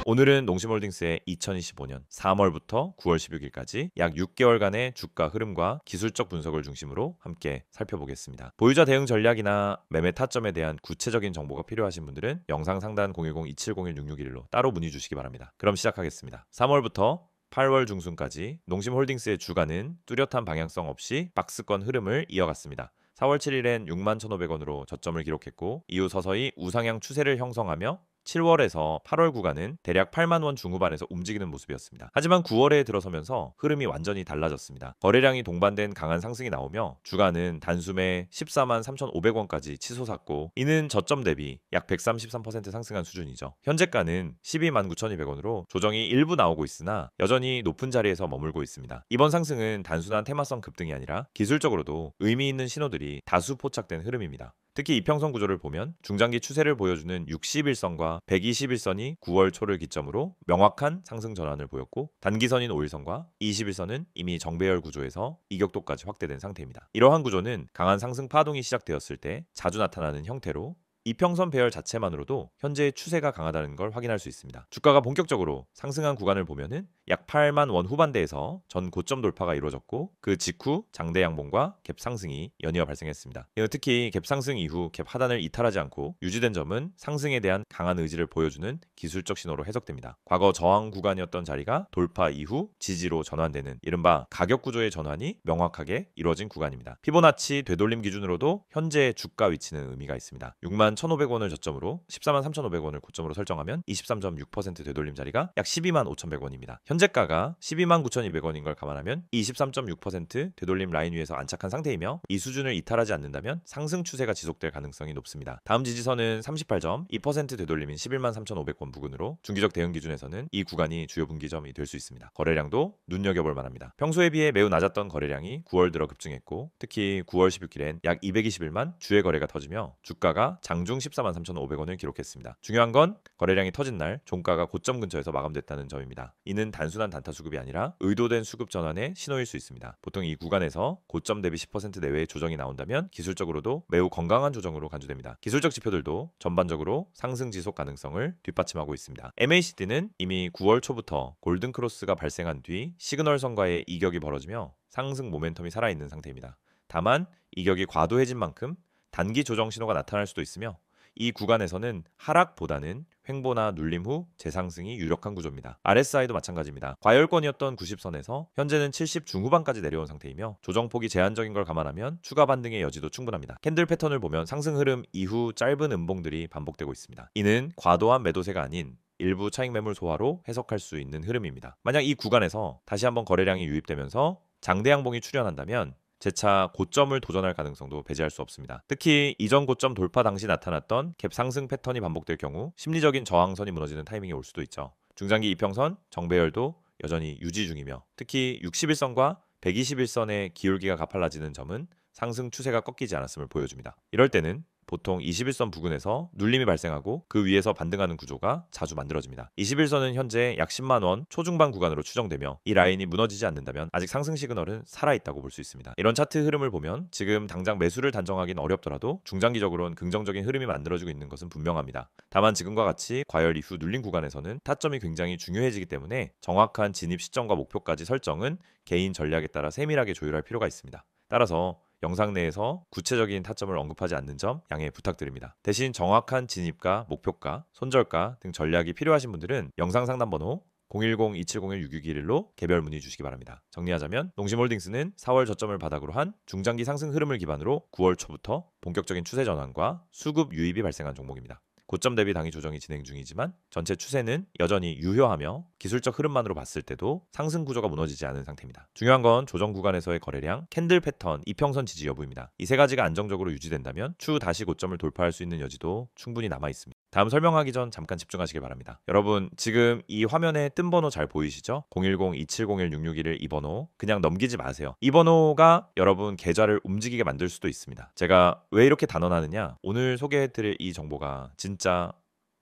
오늘은 농심홀딩스의 2025년 3월부터 9월 16일까지 약 6개월간의 주가 흐름과 기술적 분석을 중심으로 함께 살펴보겠습니다. 보유자 대응 전략이나 매매 타점에 대한 구체적인 정보가 필요하신 분들은 영상 상단 010-2701-6611로 따로 문의 주시기 바랍니다. 그럼 시작하겠습니다. 3월부터 8월 중순까지 농심홀딩스의 주가는 뚜렷한 방향성 없이 박스권 흐름을 이어갔습니다. 4월 7일엔 61,500원으로 저점을 기록했고 이후 서서히 우상향 추세를 형성하며 7월에서 8월 구간은 대략 8만 원 중후반에서 움직이는 모습이었습니다. 하지만 9월에 들어서면서 흐름이 완전히 달라졌습니다. 거래량이 동반된 강한 상승이 나오며 주가는 단숨에 14만 3,500원까지 치솟았고 이는 저점 대비 약 133% 상승한 수준이죠. 현재가는 12만 9,200원으로 조정이 일부 나오고 있으나 여전히 높은 자리에서 머물고 있습니다. 이번 상승은 단순한 테마성 급등이 아니라 기술적으로도 의미 있는 신호들이 다수 포착된 흐름입니다. 특히 이평선 구조를 보면 중장기 추세를 보여주는 61선과 121선이 9월 초를 기점으로 명확한 상승 전환을 보였고 단기선인 5일선과 21선은 이미 정배열 구조에서 이격도까지 확대된 상태입니다. 이러한 구조는 강한 상승 파동이 시작되었을 때 자주 나타나는 형태로 이평선 배열 자체만으로도 현재의 추세가 강하다는 걸 확인할 수 있습니다. 주가가 본격적으로 상승한 구간을 보면은 약 8만 원 후반대에서 전 고점 돌파가 이루어졌고 그 직후 장대 양봉과 갭 상승이 연이어 발생했습니다. 특히 갭 상승 이후 갭 하단을 이탈하지 않고 유지된 점은 상승에 대한 강한 의지를 보여주는 기술적 신호로 해석됩니다. 과거 저항 구간이었던 자리가 돌파 이후 지지로 전환되는 이른바 가격 구조의 전환이 명확하게 이루어진 구간입니다. 피보나치 되돌림 기준으로도 현재의 주가 위치는 의미가 있습니다. 6만 1,500원을 저점으로 14만 3,500원을 고점으로 설정하면 23.6% 되돌림 자리가 약 12만 5,100원입니다. 현재가가 12만 9,200원인 걸 감안하면 23.6% 되돌림 라인 위에서 안착한 상태이며 이 수준을 이탈하지 않는다면 상승 추세가 지속될 가능성이 높습니다. 다음 지지선은 38.2% 되돌림인 11만 3,500원 부근으로 중기적 대응 기준에서는 이 구간이 주요 분기점이 될 수 있습니다. 거래량도 눈여겨볼 만합니다. 평소에 비해 매우 낮았던 거래량이 9월 들어 급증했고 특히 9월 16일엔 약 221만 주의 거래가 터지며 주가가 장중 14만 3,500원을 기록했습니다. 중요한 건 거래량이 터진 날 종가가 고점 근처에서 마감됐다는 점입니다. 이는 단순한 단타 수급이 아니라 의도된 수급 전환의 신호일 수 있습니다. 보통 이 구간에서 고점 대비 10% 내외의 조정이 나온다면 기술적으로도 매우 건강한 조정으로 간주됩니다. 기술적 지표들도 전반적으로 상승 지속 가능성을 뒷받침하고 있습니다. MACD는 이미 9월 초부터 골든 크로스가 발생한 뒤 시그널선과의 이격이 벌어지며 상승 모멘텀이 살아있는 상태입니다. 다만 이격이 과도해진 만큼 단기 조정 신호가 나타날 수도 있으며 이 구간에서는 하락보다는 횡보나 눌림 후 재상승이 유력한 구조입니다. RSI도 마찬가지입니다. 과열권이었던 90선에서 현재는 70 중후반까지 내려온 상태이며 조정폭이 제한적인 걸 감안하면 추가 반등의 여지도 충분합니다. 캔들 패턴을 보면 상승 흐름 이후 짧은 음봉들이 반복되고 있습니다. 이는 과도한 매도세가 아닌 일부 차익 매물 소화로 해석할 수 있는 흐름입니다. 만약 이 구간에서 다시 한번 거래량이 유입되면서 장대 양봉이 출현한다면 재차 고점을 도전할 가능성도 배제할 수 없습니다. 특히 이전 고점 돌파 당시 나타났던 갭 상승 패턴이 반복될 경우 심리적인 저항선이 무너지는 타이밍이 올 수도 있죠. 중장기 이평선, 정배열도 여전히 유지 중이며 특히 61선과 121선의 기울기가 가팔라지는 점은 상승 추세가 꺾이지 않았음을 보여줍니다. 이럴 때는 보통 21선 부근에서 눌림이 발생하고 그 위에서 반등하는 구조가 자주 만들어집니다. 21선은 현재 약 10만 원 초중반 구간으로 추정되며 이 라인이 무너지지 않는다면 아직 상승 시그널은 살아있다고 볼 수 있습니다. 이런 차트 흐름을 보면 지금 당장 매수를 단정하기는 어렵더라도 중장기적으로는 긍정적인 흐름이 만들어지고 있는 것은 분명합니다. 다만 지금과 같이 과열 이후 눌린 구간에서는 타점이 굉장히 중요해지기 때문에 정확한 진입 시점과 목표까지 설정은 개인 전략에 따라 세밀하게 조율할 필요가 있습니다. 따라서 영상 내에서 구체적인 타점을 언급하지 않는 점 양해 부탁드립니다. 대신 정확한 진입가, 목표가, 손절가 등 전략이 필요하신 분들은 영상 상담 번호 010-2701-6621로 개별 문의 주시기 바랍니다. 정리하자면 농심홀딩스는 4월 저점을 바닥으로 한 중장기 상승 흐름을 기반으로 9월 초부터 본격적인 추세 전환과 수급 유입이 발생한 종목입니다. 고점 대비 당일 조정이 진행 중이지만 전체 추세는 여전히 유효하며 기술적 흐름만으로 봤을 때도 상승 구조가 무너지지 않은 상태입니다. 중요한 건 조정 구간에서의 거래량, 캔들 패턴, 이평선 지지 여부입니다. 이 세 가지가 안정적으로 유지된다면 추후 다시 고점을 돌파할 수 있는 여지도 충분히 남아 있습니다. 다음 설명하기 전 잠깐 집중하시길 바랍니다. 여러분 지금 이 화면에 뜬 번호 잘 보이시죠? 010-2701-6621 이 번호 그냥 넘기지 마세요. 이 번호가 여러분 계좌를 움직이게 만들 수도 있습니다. 제가 왜 이렇게 단언하느냐? 오늘 소개해드릴 이 정보가 진짜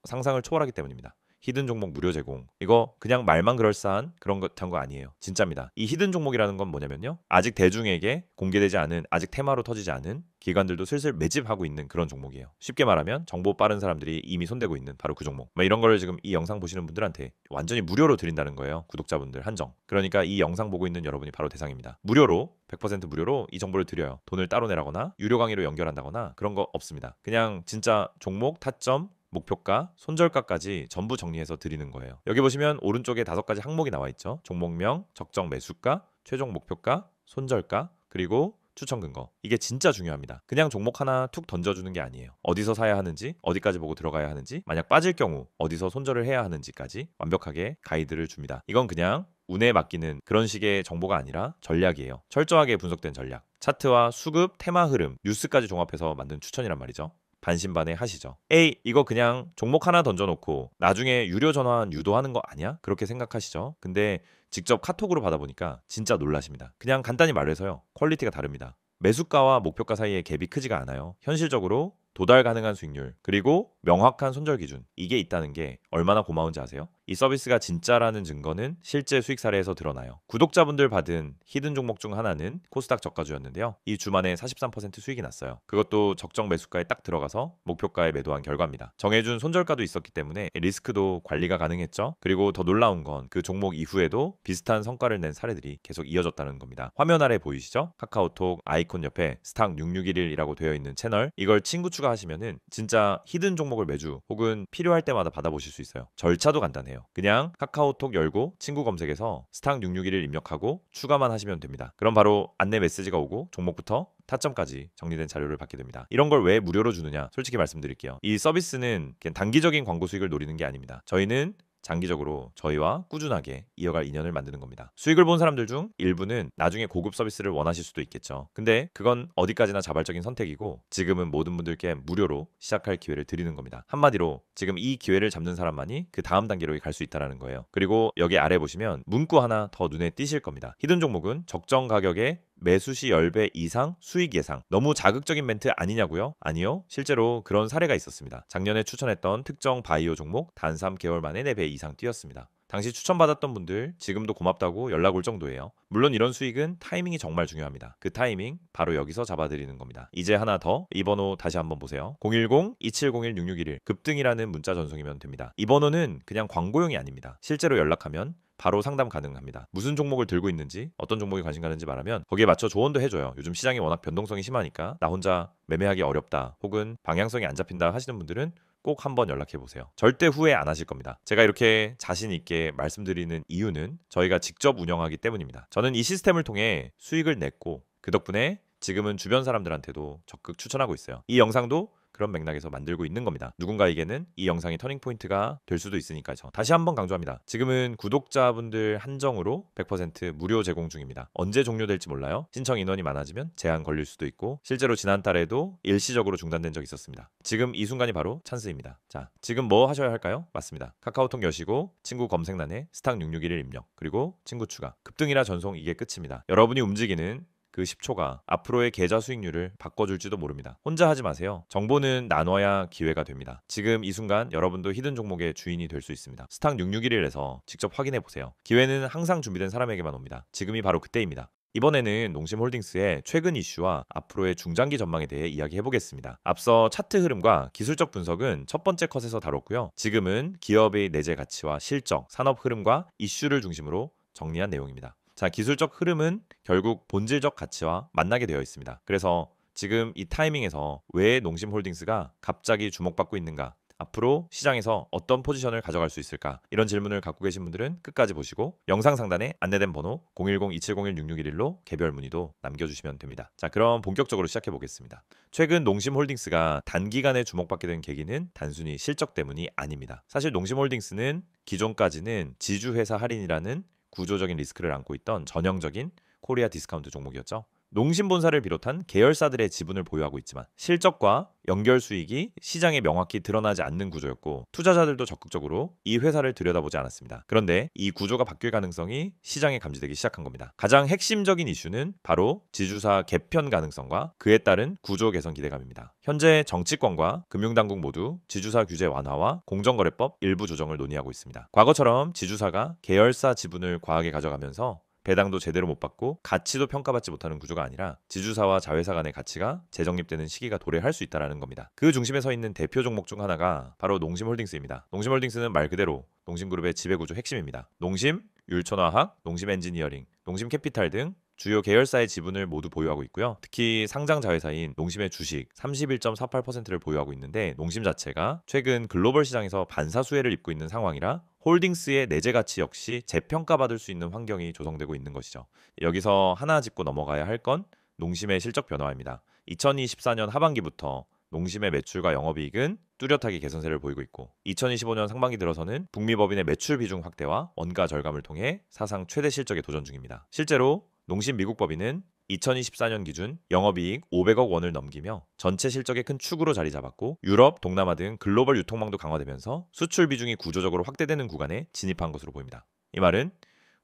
상상을 초월하기 때문입니다. 히든 종목 무료 제공. 이거 그냥 말만 그럴싸한 그런 거 아니에요. 진짜입니다. 이 히든 종목이라는 건 뭐냐면요. 아직 대중에게 공개되지 않은, 아직 테마로 터지지 않은 기관들도 슬슬 매집하고 있는 그런 종목이에요. 쉽게 말하면 정보 빠른 사람들이 이미 손대고 있는 바로 그 종목. 이런 거를 지금 이 영상 보시는 분들한테 완전히 무료로 드린다는 거예요. 구독자분들 한정. 그러니까 이 영상 보고 있는 여러분이 바로 대상입니다. 무료로 100% 무료로 이 정보를 드려요. 돈을 따로 내라거나 유료 강의로 연결한다거나 그런 거 없습니다. 그냥 진짜 종목, 타점, 목표가, 손절가까지 전부 정리해서 드리는 거예요. 여기 보시면 오른쪽에 5가지 항목이 나와 있죠. 종목명, 적정 매수가, 최종 목표가, 손절가, 그리고 추천 근거. 이게 진짜 중요합니다. 그냥 종목 하나 툭 던져주는 게 아니에요. 어디서 사야 하는지, 어디까지 보고 들어가야 하는지, 만약 빠질 경우 어디서 손절을 해야 하는지까지 완벽하게 가이드를 줍니다. 이건 그냥 운에 맡기는 그런 식의 정보가 아니라 전략이에요. 철저하게 분석된 전략. 차트와 수급, 테마 흐름, 뉴스까지 종합해서 만든 추천이란 말이죠. 반신반의하시죠. 에이, 이거 그냥 종목 하나 던져놓고 나중에 유료 전환 유도하는 거 아니야? 그렇게 생각하시죠. 근데 직접 카톡으로 받아보니까 진짜 놀라십니다. 그냥 간단히 말해서요. 퀄리티가 다릅니다. 매수가와 목표가 사이의 갭이 크지가 않아요. 현실적으로 도달 가능한 수익률, 그리고 명확한 손절 기준, 이게 있다는 게 얼마나 고마운지 아세요? 이 서비스가 진짜라는 증거는 실제 수익 사례에서 드러나요. 구독자분들 받은 히든 종목 중 하나는 코스닥 저가주였는데요. 이 주만에 43% 수익이 났어요. 그것도 적정 매수가에 딱 들어가서 목표가에 매도한 결과입니다. 정해준 손절가도 있었기 때문에 리스크도 관리가 가능했죠. 그리고 더 놀라운 건 그 종목 이후에도 비슷한 성과를 낸 사례들이 계속 이어졌다는 겁니다. 화면 아래 보이시죠? 카카오톡 아이콘 옆에 스탁 6611이라고 되어 있는 채널, 이걸 친구 추가하시면은 진짜 히든 종목을 매주 혹은 필요할 때마다 받아보실 수 있어요. 절차도 간단해요. 그냥 카카오톡 열고 친구 검색에서 스탁 6611 입력하고 추가만 하시면 됩니다. 그럼 바로 안내 메시지가 오고 종목부터 타점까지 정리된 자료를 받게 됩니다. 이런 걸 왜 무료로 주느냐? 솔직히 말씀드릴게요. 이 서비스는 그냥 단기적인 광고 수익을 노리는 게 아닙니다. 저희는 장기적으로 저희와 꾸준하게 이어갈 인연을 만드는 겁니다. 수익을 본 사람들 중 일부는 나중에 고급 서비스를 원하실 수도 있겠죠. 근데 그건 어디까지나 자발적인 선택이고 지금은 모든 분들께 무료로 시작할 기회를 드리는 겁니다. 한마디로 지금 이 기회를 잡는 사람만이 그 다음 단계로 갈 수 있다는 거예요. 그리고 여기 아래 보시면 문구 하나 더 눈에 띄실 겁니다. 히든 종목은 적정 가격에 매수 시 10배 이상 수익 예상. 너무 자극적인 멘트 아니냐고요? 아니요. 실제로 그런 사례가 있었습니다. 작년에 추천했던 특정 바이오 종목 단 3개월 만에 4배 이상 뛰었습니다. 당시 추천받았던 분들 지금도 고맙다고 연락 올 정도예요. 물론 이런 수익은 타이밍이 정말 중요합니다. 그 타이밍 바로 여기서 잡아드리는 겁니다. 이제 하나 더, 이 번호 다시 한번 보세요. 010-2701-6611 급등이라는 문자 전송이면 됩니다. 이 번호는 그냥 광고용이 아닙니다. 실제로 연락하면 바로 상담 가능합니다. 무슨 종목을 들고 있는지, 어떤 종목에 관심 가는지 말하면 거기에 맞춰 조언도 해줘요. 요즘 시장이 워낙 변동성이 심하니까 나 혼자 매매하기 어렵다, 혹은 방향성이 안 잡힌다 하시는 분들은 꼭 한번 연락해 보세요. 절대 후회 안 하실 겁니다. 제가 이렇게 자신 있게 말씀드리는 이유는 저희가 직접 운영하기 때문입니다. 저는 이 시스템을 통해 수익을 냈고 그 덕분에 지금은 주변 사람들한테도 적극 추천하고 있어요. 이 영상도 그런 맥락에서 만들고 있는 겁니다. 누군가에게는 이 영상이 터닝포인트가 될 수도 있으니까요. 다시 한번 강조합니다. 지금은 구독자분들 한정으로 100% 무료 제공 중입니다. 언제 종료될지 몰라요. 신청 인원이 많아지면 제한 걸릴 수도 있고 실제로 지난달에도 일시적으로 중단된 적이 있었습니다. 지금 이 순간이 바로 찬스입니다. 자, 지금 뭐 하셔야 할까요? 맞습니다. 카카오톡 여시고 친구 검색란에 스탁 6611 입력, 그리고 친구 추가. 급등이라 전송, 이게 끝입니다. 여러분이 움직이는 그 10초가 앞으로의 계좌 수익률을 바꿔줄지도 모릅니다. 혼자 하지 마세요. 정보는 나눠야 기회가 됩니다. 지금 이 순간 여러분도 히든 종목의 주인이 될 수 있습니다. 스탁 6611에서 직접 확인해 보세요. 기회는 항상 준비된 사람에게만 옵니다. 지금이 바로 그때입니다. 이번에는 농심홀딩스의 최근 이슈와 앞으로의 중장기 전망에 대해 이야기해 보겠습니다. 앞서 차트 흐름과 기술적 분석은 첫 번째 컷에서 다뤘고요. 지금은 기업의 내재 가치와 실적, 산업 흐름과 이슈를 중심으로 정리한 내용입니다. 자, 기술적 흐름은 결국 본질적 가치와 만나게 되어 있습니다. 그래서 지금 이 타이밍에서 왜 농심홀딩스가 갑자기 주목받고 있는가? 앞으로 시장에서 어떤 포지션을 가져갈 수 있을까? 이런 질문을 갖고 계신 분들은 끝까지 보시고 영상 상단에 안내된 번호 010-2701-6611로 개별 문의도 남겨주시면 됩니다. 자, 그럼 본격적으로 시작해 보겠습니다. 최근 농심홀딩스가 단기간에 주목받게 된 계기는 단순히 실적 때문이 아닙니다. 사실 농심홀딩스는 기존까지는 지주회사 할인이라는 구조적인 리스크를 안고 있던 전형적인 코리아 디스카운트 종목이었죠. 농심 본사를 비롯한 계열사들의 지분을 보유하고 있지만 실적과 연결 수익이 시장에 명확히 드러나지 않는 구조였고 투자자들도 적극적으로 이 회사를 들여다보지 않았습니다. 그런데 이 구조가 바뀔 가능성이 시장에 감지되기 시작한 겁니다. 가장 핵심적인 이슈는 바로 지주사 개편 가능성과 그에 따른 구조 개선 기대감입니다. 현재 정치권과 금융당국 모두 지주사 규제 완화와 공정거래법 일부 조정을 논의하고 있습니다. 과거처럼 지주사가 계열사 지분을 과하게 가져가면서 배당도 제대로 못 받고 가치도 평가받지 못하는 구조가 아니라 지주사와 자회사 간의 가치가 재정립되는 시기가 도래할 수 있다는 겁니다. 그 중심에 서 있는 대표 종목 중 하나가 바로 농심홀딩스입니다. 농심홀딩스는 말 그대로 농심그룹의 지배구조 핵심입니다. 농심, 율촌화학, 농심엔지니어링, 농심캐피탈 등 주요 계열사의 지분을 모두 보유하고 있고요. 특히 상장 자회사인 농심의 주식 31.48%를 보유하고 있는데 농심 자체가 최근 글로벌 시장에서 반사수혜를 입고 있는 상황이라 홀딩스의 내재 가치 역시 재평가받을 수 있는 환경이 조성되고 있는 것이죠. 여기서 하나 짚고 넘어가야 할 건 농심의 실적 변화입니다. 2024년 하반기부터 농심의 매출과 영업이익은 뚜렷하게 개선세를 보이고 있고 2025년 상반기 들어서는 북미 법인의 매출 비중 확대와 원가 절감을 통해 사상 최대 실적에 도전 중입니다. 실제로 농심 미국 법인은 2024년 기준 영업이익 500억 원을 넘기며 전체 실적의 큰 축으로 자리 잡았고 유럽, 동남아 등 글로벌 유통망도 강화되면서 수출 비중이 구조적으로 확대되는 구간에 진입한 것으로 보입니다. 이 말은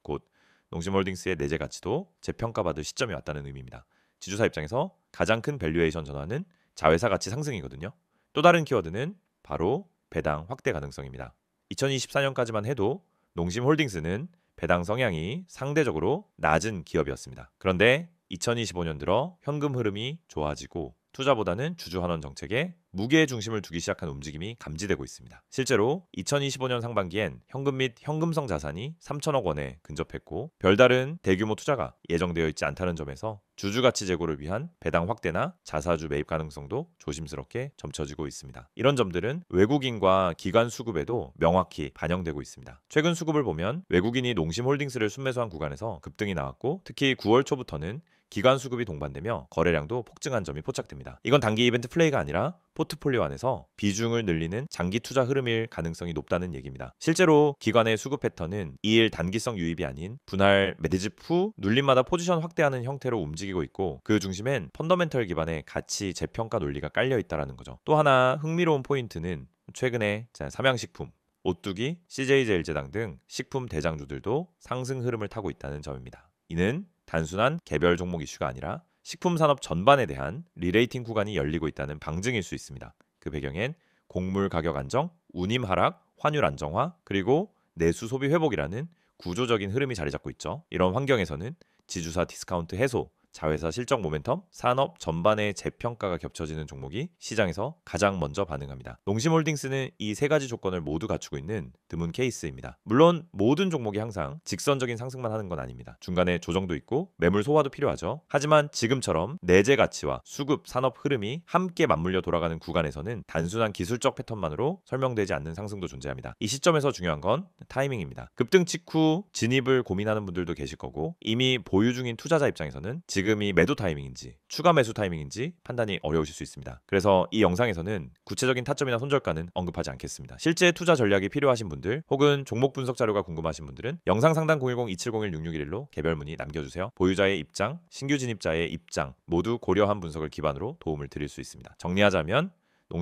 곧 농심홀딩스의 내재 가치도 재평가받을 시점이 왔다는 의미입니다. 지주사 입장에서 가장 큰 밸류에이션 전환은 자회사 가치 상승이거든요. 또 다른 키워드는 바로 배당 확대 가능성입니다. 2024년까지만 해도 농심홀딩스는 배당 성향이 상대적으로 낮은 기업이었습니다. 그런데 2025년 들어 현금 흐름이 좋아지고 투자보다는 주주환원 정책에 무게 중심을 두기 시작한 움직임이 감지되고 있습니다. 실제로 2025년 상반기엔 현금 및 현금성 자산이 3천억 원에 근접했고 별다른 대규모 투자가 예정되어 있지 않다는 점에서 주주가치 제고를 위한 배당 확대나 자사주 매입 가능성도 조심스럽게 점쳐지고 있습니다. 이런 점들은 외국인과 기관 수급에도 명확히 반영되고 있습니다. 최근 수급을 보면 외국인이 농심홀딩스를 순매수한 구간에서 급등이 나왔고 특히 9월 초부터는 기관 수급이 동반되며 거래량도 폭증한 점이 포착됩니다. 이건 단기 이벤트 플레이가 아니라 포트폴리오 안에서 비중을 늘리는 장기 투자 흐름일 가능성이 높다는 얘기입니다. 실제로 기관의 수급 패턴은 2일 단기성 유입이 아닌 분할 매집 후 눌림마다 포지션 확대하는 형태로 움직이고 있고 그 중심엔 펀더멘털 기반의 가치 재평가 논리가 깔려 있다는 거죠. 또 하나 흥미로운 포인트는 최근에 삼양식품, 오뚜기, CJ제일제당 등 식품 대장주들도 상승 흐름을 타고 있다는 점입니다. 이는 단순한 개별 종목 이슈가 아니라 식품 산업 전반에 대한 리레이팅 구간이 열리고 있다는 방증일 수 있습니다. 그 배경엔 곡물 가격 안정, 운임 하락, 환율 안정화, 그리고 내수 소비 회복이라는 구조적인 흐름이 자리 잡고 있죠. 이런 환경에서는 지주사 디스카운트 해소, 자회사 실적 모멘텀, 산업 전반의 재평가가 겹쳐지는 종목이 시장에서 가장 먼저 반응합니다. 농심홀딩스는 이 세 가지 조건을 모두 갖추고 있는 드문 케이스입니다. 물론 모든 종목이 항상 직선적인 상승만 하는 건 아닙니다. 중간에 조정도 있고 매물 소화도 필요하죠. 하지만 지금처럼 내재 가치와 수급, 산업 흐름이 함께 맞물려 돌아가는 구간에서는 단순한 기술적 패턴만으로 설명되지 않는 상승도 존재합니다. 이 시점에서 중요한 건 타이밍입니다. 급등 직후 진입을 고민하는 분들도 계실 거고 이미 보유 중인 투자자 입장에서는 지금이 매도 타이밍인지 추가 매수 타이밍인지 판단이 어려우실 수 있습니다. 그래서 이 영상에서는 구체적인 타점이나 손절가는 언급하지 않겠습니다. 실제 투자 전략이 필요하신 분들 혹은 종목 분석 자료가 궁금하신 분들은 영상 상담 010-2701-6611로 개별 문의 남겨주세요. 보유자의 입장, 신규 진입자의 입장 모두 고려한 분석을 기반으로 도움을 드릴 수 있습니다. 정리하자면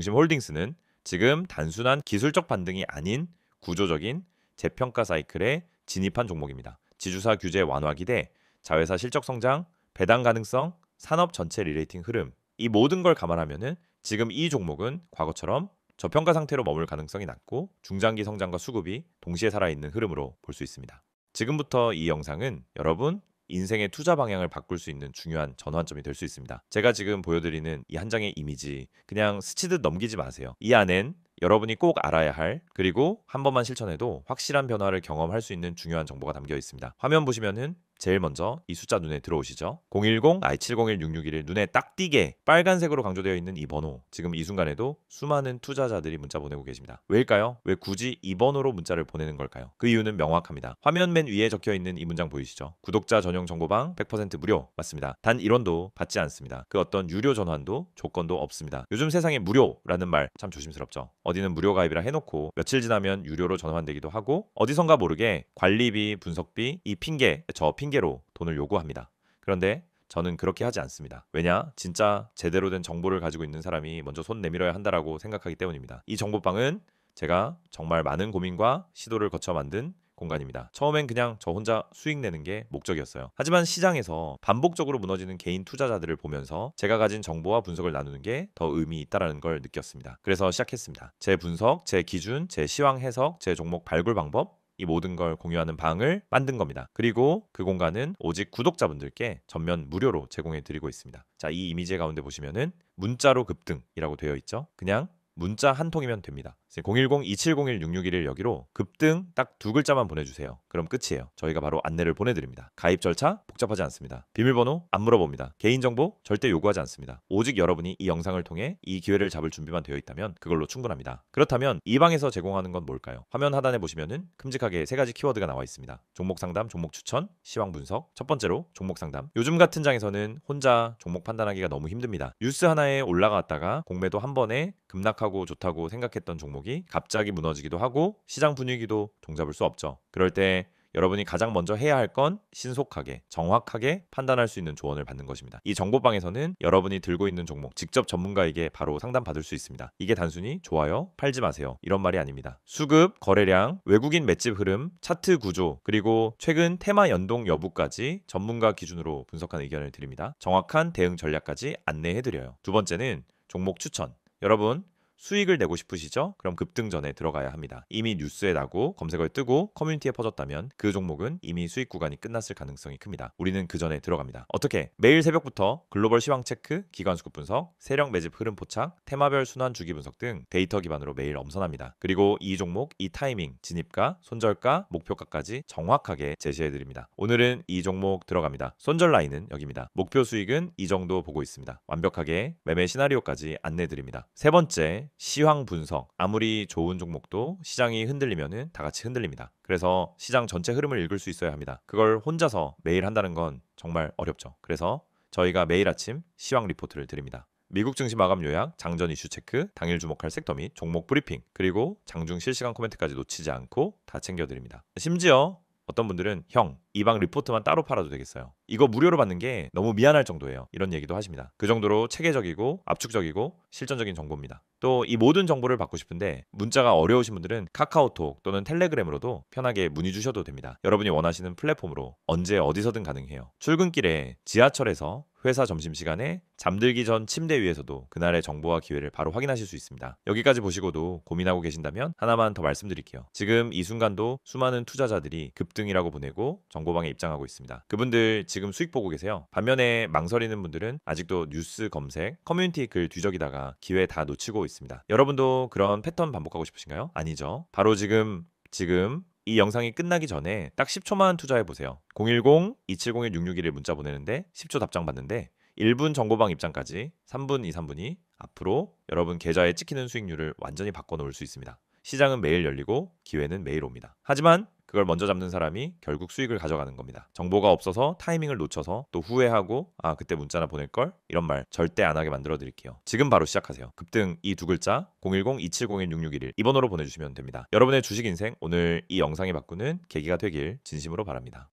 농심홀딩스는 지금 단순한 기술적 반등이 아닌 구조적인 재평가 사이클에 진입한 종목입니다. 지주사 규제 완화 기대, 자회사 실적 성장, 배당 가능성, 산업 전체 리레이팅 흐름 이 모든 걸 감안하면은 지금 이 종목은 과거처럼 저평가 상태로 머물 가능성이 낮고 중장기 성장과 수급이 동시에 살아있는 흐름으로 볼 수 있습니다. 지금부터 이 영상은 여러분 인생의 투자 방향을 바꿀 수 있는 중요한 전환점이 될 수 있습니다. 제가 지금 보여드리는 이 한 장의 이미지 그냥 스치듯 넘기지 마세요. 이 안엔 여러분이 꼭 알아야 할 그리고 한 번만 실천해도 확실한 변화를 경험할 수 있는 중요한 정보가 담겨 있습니다. 화면 보시면은 제일 먼저 이 숫자 눈에 들어오시죠? 010-701-6611 눈에 딱 띄게 빨간색으로 강조되어 있는 이 번호 지금 이 순간에도 수많은 투자자들이 문자 보내고 계십니다. 왜일까요? 왜 굳이 이 번호로 문자를 보내는 걸까요? 그 이유는 명확합니다. 화면 맨 위에 적혀있는 이 문장 보이시죠? 구독자 전용 정보방 100% 무료 맞습니다. 단 1원도 받지 않습니다. 그 어떤 유료 전환도 조건도 없습니다. 요즘 세상에 무료라는 말 참 조심스럽죠. 어디는 무료 가입이라 해놓고 며칠 지나면 유료로 전환되기도 하고 어디선가 모르게 관리비, 분석비, 이 핑계, 저 핑계로 돈을 요구합니다. 그런데 저는 그렇게 하지 않습니다. 왜냐? 진짜 제대로 된 정보를 가지고 있는 사람이 먼저 손 내밀어야 한다라고 생각하기 때문입니다. 이 정보방은 제가 정말 많은 고민과 시도를 거쳐 만든 공간입니다. 처음엔 그냥 저 혼자 수익 내는 게 목적이었어요. 하지만 시장에서 반복적으로 무너지는 개인 투자자들을 보면서 제가 가진 정보와 분석을 나누는 게 더 의미 있다라는 걸 느꼈습니다. 그래서 시작했습니다. 제 분석, 제 기준, 제 시황 해석, 제 종목 발굴 방법, 이 모든 걸 공유하는 방을 만든 겁니다. 그리고 그 공간은 오직 구독자분들께 전면 무료로 제공해 드리고 있습니다. 자, 이 이미지 가운데 보시면은 문자로 급등이라고 되어 있죠. 그냥 문자 한 통이면 됩니다. 010-2701-6611 여기로 급등 딱 두 글자만 보내주세요. 그럼 끝이에요. 저희가 바로 안내를 보내드립니다. 가입 절차 복잡하지 않습니다. 비밀번호 안 물어봅니다. 개인정보 절대 요구하지 않습니다. 오직 여러분이 이 영상을 통해 이 기회를 잡을 준비만 되어 있다면 그걸로 충분합니다. 그렇다면 이 방에서 제공하는 건 뭘까요? 화면 하단에 보시면은 큼직하게 세 가지 키워드가 나와 있습니다. 종목 상담, 종목 추천, 시황 분석. 첫 번째로 종목 상담. 요즘 같은 장에서는 혼자 종목 판단하기가 너무 힘듭니다. 뉴스 하나에 올라갔다가 공매도 한 번에 급락하고 좋다고 생각했던 종목이 갑자기 무너지기도 하고 시장 분위기도 종잡을 수 없죠. 그럴 때 여러분이 가장 먼저 해야 할 건 신속하게, 정확하게 판단할 수 있는 조언을 받는 것입니다. 이 정보방에서는 여러분이 들고 있는 종목 직접 전문가에게 바로 상담받을 수 있습니다. 이게 단순히 좋아요, 팔지 마세요 이런 말이 아닙니다. 수급, 거래량, 외국인 맷집 흐름, 차트 구조, 그리고 최근 테마 연동 여부까지 전문가 기준으로 분석한 의견을 드립니다. 정확한 대응 전략까지 안내해드려요. 두 번째는 종목 추천. 여러분 수익을 내고 싶으시죠? 그럼 급등 전에 들어가야 합니다. 이미 뉴스에 나고 검색어에 뜨고 커뮤니티에 퍼졌다면 그 종목은 이미 수익 구간이 끝났을 가능성이 큽니다. 우리는 그 전에 들어갑니다. 어떻게? 매일 새벽부터 글로벌 시황 체크, 기관 수급 분석, 세력 매집 흐름 포착, 테마별 순환 주기 분석 등 데이터 기반으로 매일 엄선합니다. 그리고 이 종목, 이 타이밍, 진입가, 손절가, 목표가까지 정확하게 제시해드립니다. 오늘은 이 종목 들어갑니다. 손절 라인은 여기입니다. 목표 수익은 이 정도 보고 있습니다. 완벽하게 매매 시나리오까지 안내드립니다. 세 번째, 시황 분석. 아무리 좋은 종목도 시장이 흔들리면은 다 같이 흔들립니다. 그래서 시장 전체 흐름을 읽을 수 있어야 합니다. 그걸 혼자서 매일 한다는 건 정말 어렵죠. 그래서 저희가 매일 아침 시황 리포트를 드립니다. 미국 증시 마감 요약, 장전 이슈 체크, 당일 주목할 섹터 및 종목 브리핑, 그리고 장중 실시간 코멘트까지 놓치지 않고 다 챙겨드립니다. 심지어 어떤 분들은 형, 이 방 리포트만 따로 팔아도 되겠어요. 이거 무료로 받는 게 너무 미안할 정도예요. 이런 얘기도 하십니다. 그 정도로 체계적이고 압축적이고 실전적인 정보입니다. 또 이 모든 정보를 받고 싶은데 문자가 어려우신 분들은 카카오톡 또는 텔레그램으로도 편하게 문의 주셔도 됩니다. 여러분이 원하시는 플랫폼으로 언제 어디서든 가능해요. 출근길에 지하철에서 회사 점심시간에 잠들기 전 침대 위에서도 그날의 정보와 기회를 바로 확인하실 수 있습니다. 여기까지 보시고도 고민하고 계신다면 하나만 더 말씀드릴게요. 지금 이 순간도 수많은 투자자들이 급등이라고 보내고 정보방에 입장하고 있습니다. 그분들 지금 수익 보고 계세요. 반면에 망설이는 분들은 아직도 뉴스 검색, 커뮤니티 글 뒤적이다가 기회 다 놓치고 있습니다. 여러분도 그런 패턴 반복하고 싶으신가요? 아니죠. 바로 지금 이 영상이 끝나기 전에 딱 10초만 투자해 보세요. 010-2701-661을 문자 보내는데 10초 답장 받는데 1분 정보방 입장까지 3분, 3분이 앞으로 여러분 계좌에 찍히는 수익률을 완전히 바꿔놓을 수 있습니다. 시장은 매일 열리고 기회는 매일 옵니다. 하지만 그걸 먼저 잡는 사람이 결국 수익을 가져가는 겁니다. 정보가 없어서 타이밍을 놓쳐서 또 후회하고 아 그때 문자나 보낼걸? 이런 말 절대 안 하게 만들어 드릴게요. 지금 바로 시작하세요. 급등 이 두 글자 010-2701-6611 이 번호로 보내주시면 됩니다. 여러분의 주식 인생 오늘 이 영상이 바꾸는 계기가 되길 진심으로 바랍니다.